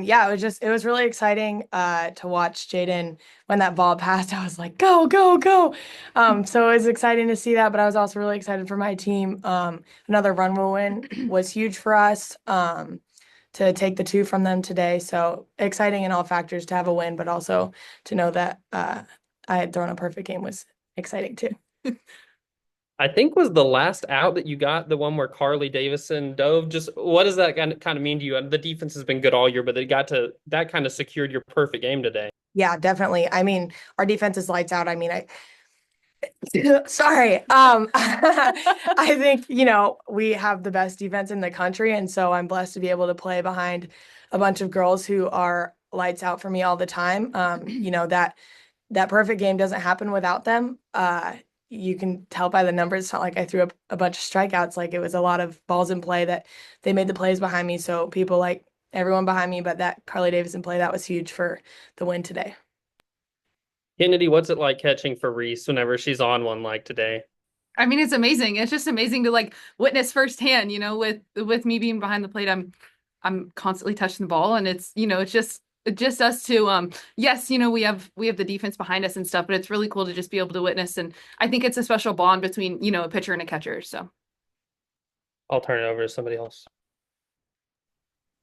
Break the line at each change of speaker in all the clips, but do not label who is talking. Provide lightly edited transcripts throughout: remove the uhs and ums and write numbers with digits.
Yeah, it was really exciting to watch Jaden when that ball passed. I was like, go, go, go. So it was exciting to see that, but I was also really excited for my team. Another run rule win was huge for us to take the two from them today. So exciting in all factors to have a win, but also to know that I had thrown a perfect game was exciting too.
I think was the last out that you got the one where Carly Davison dove. Just what does that kind of mean to you? And the defense has been good all year, but they got to that kind of secured your perfect game today.
Yeah, definitely. I mean, our defense is lights out. I mean, sorry. I think, we have the best defense in the country. And so I'm blessed to be able to play behind a bunch of girls who are lights out for me all the time. That perfect game doesn't happen without them. You can tell by the numbers. It's not like I threw up a bunch of strikeouts. Like it was a lot of balls in play that they made the plays behind me. So people like everyone behind me, but that Carly Davidson play, that was huge for the win today.
Kennedy, what's it like catching for Reese whenever she's on one like today?
I mean, it's amazing. It's just amazing to like witness firsthand, with me being behind the plate, I'm constantly touching the ball and it's just us two. Yes, we have the defense behind us and stuff, but it's really cool to just be able to witness. And I think it's a special bond between, a pitcher and a catcher. So
I'll turn it over to somebody else.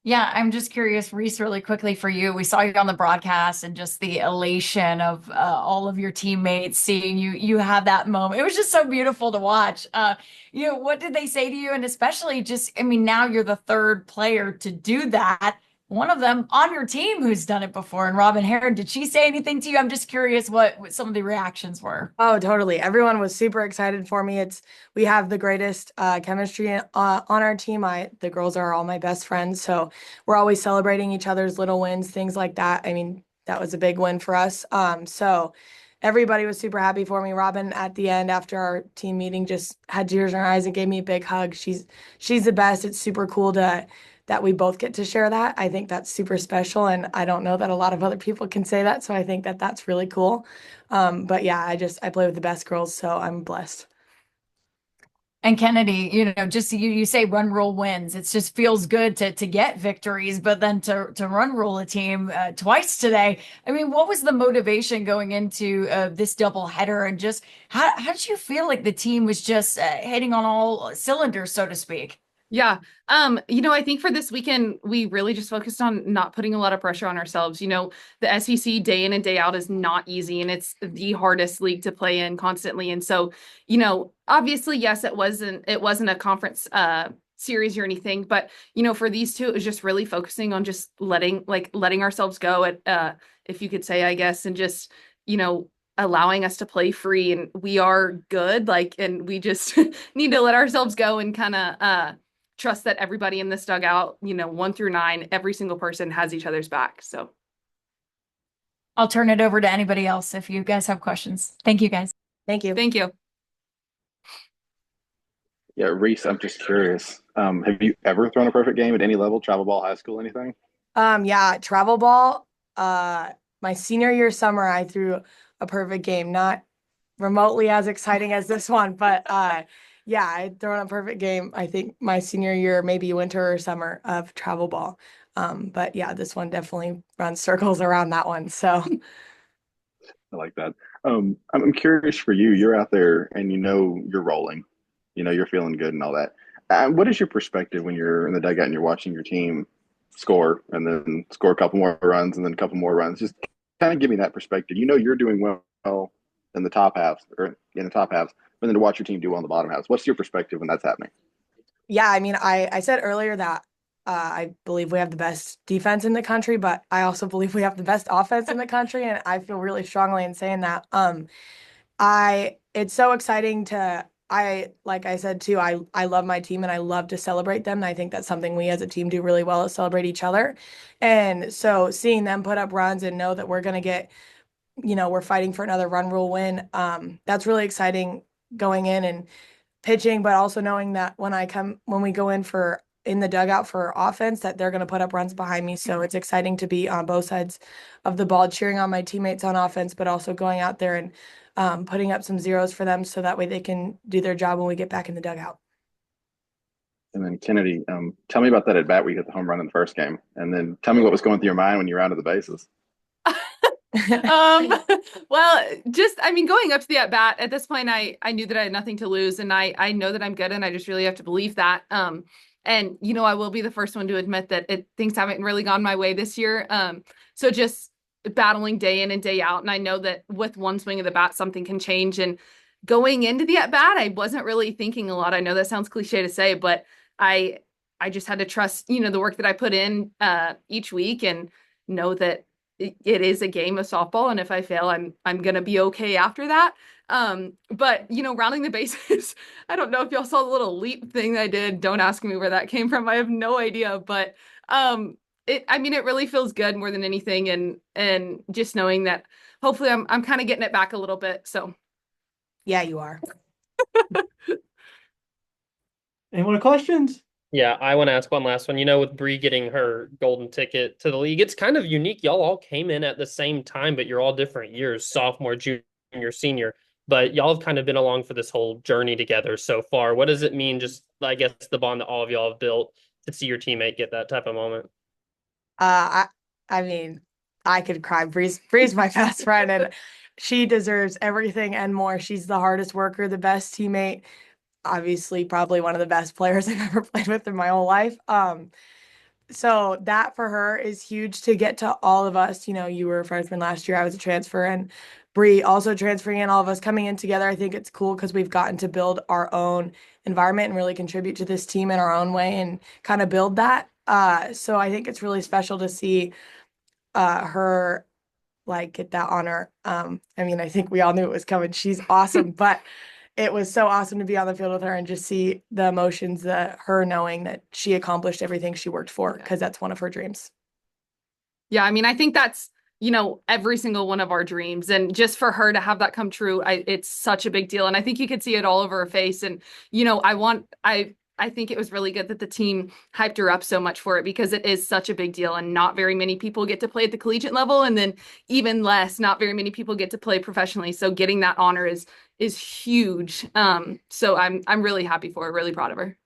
Yeah, I'm just curious, Reese, really quickly for you. We saw you on the broadcast and just the elation of all of your teammates seeing you have that moment. It was just so beautiful to watch. What did they say to you? And especially just, I mean, now you're the third player to do that. One of them on your team who's done it before, and Robin Heron, did she say anything to you? I'm just curious what some of the reactions were.
Oh, totally. Everyone was super excited for me. We have the greatest chemistry on our team. The girls are all my best friends, so we're always celebrating each other's little wins, things like that. I mean, that was a big win for us. So everybody was super happy for me. Robin at the end after our team meeting just had tears in her eyes and gave me a big hug. She's the best. It's super cool that we both get to share that. I think that's super special, and I don't know that a lot of other people can say that, so I think that that's really cool. But yeah, I play with the best girls, so I'm blessed.
And Kennedy, just you say run rule wins. It just feels good to get victories, but then to run rule a team twice today. I mean, what was the motivation going into this double header, and just how did you feel like the team was just hitting on all cylinders, so to speak?
yeah. I think for this weekend, we really just focused on not putting a lot of pressure on ourselves. The SEC day in and day out is not easy, and it's the hardest league to play in constantly. And so, obviously, yes, it wasn't a conference series or anything, but for these two, it was just really focusing on just letting ourselves go at if you could say, I guess, and just, allowing us to play free. And we are good, and we just need to let ourselves go and kind of trust that everybody in this dugout, 1 through 9, every single person has each other's back. So
I'll turn it over to anybody else if you guys have questions. Thank you, guys.
Thank you.
thank you.
Yeah, Reese, I'm just curious. Have you ever thrown a perfect game at any level, travel ball, high school, anything?
Yeah, travel ball. My senior year summer, I threw a perfect game, not remotely as exciting as this one, but yeah, I'd thrown a perfect game. I think my senior year, maybe winter or summer of travel ball. But yeah, this one definitely runs circles around that one. So
I like that. I'm curious for you. You're out there and you know you're rolling. You know you're feeling good and all that. What is your perspective when you're in the dugout and you're watching your team score and then score a couple more runs and then a couple more runs? Just kind of give me that perspective. You know you're doing well in the top halves or in the top halves, but then to watch your team do well in the bottom halves. What's your perspective when that's happening?
yeah, I mean, I said earlier that I believe we have the best defense in the country, but I also believe we have the best offense in the country, and I feel really strongly in saying that. It's so exciting like I said too, I love my team and I love to celebrate them. And I think that's something we as a team do really well is celebrate each other. And so seeing them put up runs and know that we're gonna get, we're fighting for another run rule win. That's really exciting going in and pitching, but also knowing that when we go in the dugout for offense, that they're going to put up runs behind me. So it's exciting to be on both sides of the ball, cheering on my teammates on offense, but also going out there and putting up some zeros for them so that way they can do their job when we get back in the dugout.
And then Kennedy, tell me about that at bat where you hit the home run in the first game, and then tell me what was going through your mind when you rounded the bases.
Um, well, just I mean, going up to the at bat at this point, I knew that I had nothing to lose, and I know that I'm good, and I just really have to believe that. And I will be the first one to admit that things haven't really gone my way this year. So just battling day in and day out, and I know that with one swing of the bat, something can change. And going into the at bat, I wasn't really thinking a lot. I know that sounds cliche to say, but I I just had to trust, the work that I put in each week and know that it is a game of softball, and if I fail, I'm gonna be okay after that. But rounding the bases, I don't know if y'all saw the little leap thing that I did. Don't ask me where that came from. I have no idea, but it really feels good more than anything, and just knowing that hopefully I'm kind of getting it back a little bit. So
Yeah, you are.
Any more questions?
Yeah, I want to ask one last one. With Bree getting her golden ticket to the league, it's kind of unique. Y'all all came in at the same time, but you're all different years, sophomore, junior, senior. But y'all have kind of been along for this whole journey together so far. What does it mean, just, I guess, the bond that all of y'all have built to see your teammate get that type of moment?
I mean, I could cry. Bree's my best friend, and she deserves everything and more. She's the hardest worker, the best teammate, obviously probably one of the best players I've ever played with in my whole life. So that for her is huge to get to all of us. You were a freshman last year, I was a transfer, and Bree also transferring in, all of us coming in together. I think it's cool because we've gotten to build our own environment and really contribute to this team in our own way and kind of build that. So I think it's really special to see her like get that honor. I think we all knew it was coming. She's awesome, but it was so awesome to be on the field with her and just see the emotions, that her knowing that she accomplished everything she worked for, because that's one of her dreams.
yeah, I think that's every single one of our dreams, and just for her to have that come true, it's such a big deal, and I think you could see it all over her face. And I think it was really good that the team hyped her up so much for it, because it is such a big deal, and not very many people get to play at the collegiate level, and then even less, not very many people get to play professionally. So getting that honor is huge. So I'm really happy for her, really proud of her.